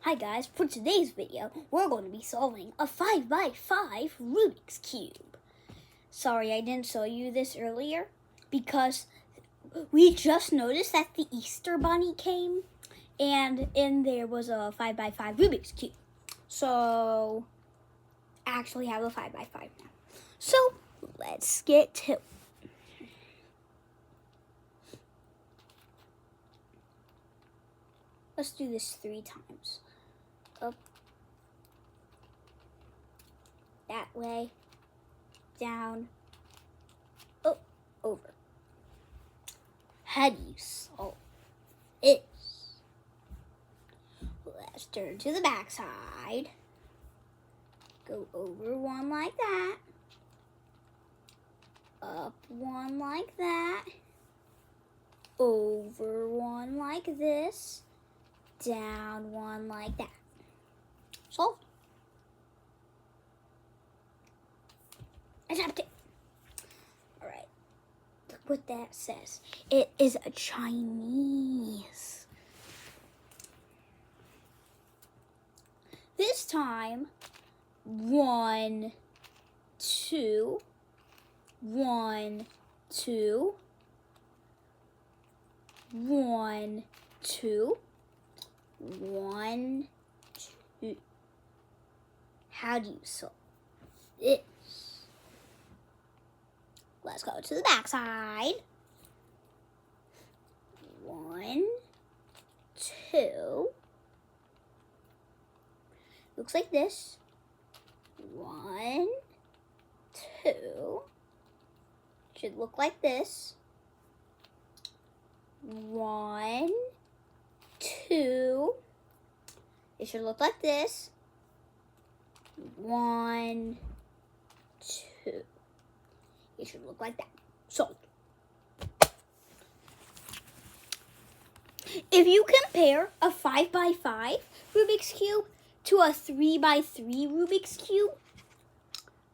Hi guys, for today's video, we're going to be solving a 5x5 Rubik's Cube. Sorry I didn't show you this earlier because we just noticed that the Easter Bunny came and in there was a 5x5 Rubik's Cube. So, I actually have a 5x5 now. So, let's get to it. Let's do this 3 times. Up, that way, down, up, over. How do you solve it? Let's turn to the back side. Go over one like that. Up one like that. Over one like this. Down one like that. Solved. I tapped it. Alright. Look what that says. It is a Chinese. This time, 1, 2, 1, 2, 1, 2. 1, 2. How do you solve this? Let's go to the back side. 1, 2. Looks like this. 1, 2. Should look like this. 1, 2. It should look like this. 1, 2. It should look like that. Solved. If you compare a 5x5 Rubik's Cube to a 3x3 Rubik's Cube,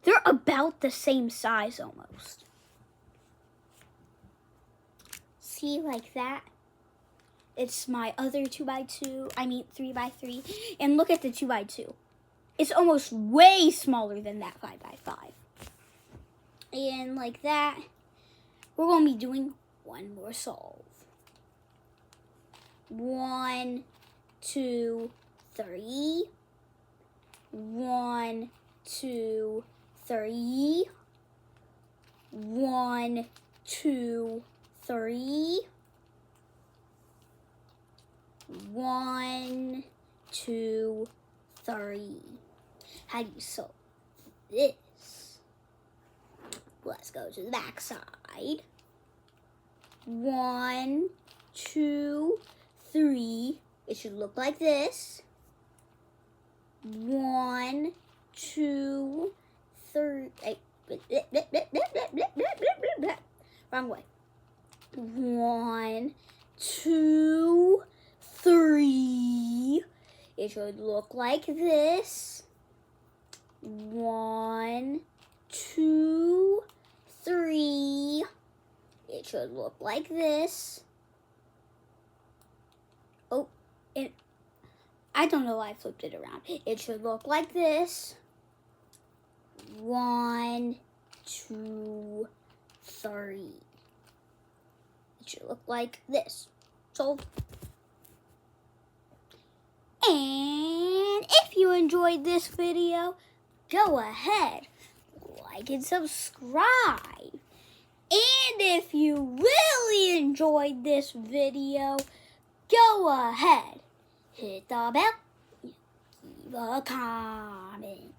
they're about the same size almost. See, like that? It's my other 3x3. And look at the 2x2. It's almost way smaller than that 5x5. And like that, we're going to be doing one more solve. 1, 2, 3. 1, 2, 3. 1, 2, 3. 1, 2, 3. How do you solve this? Let's go to the back side. 1, 2, 3. It should look like this. 1, 2, 3. Wrong way. 1, 2, 3. It should look like this. 1, 2, 3. It should look like this. Oh, I don't know why I flipped it around. It should look like this. 1, 2, 3. It should look like this. Solved. And if you enjoyed this video, go ahead, like and subscribe. And if you really enjoyed this video, go ahead, hit the bell, leave a comment.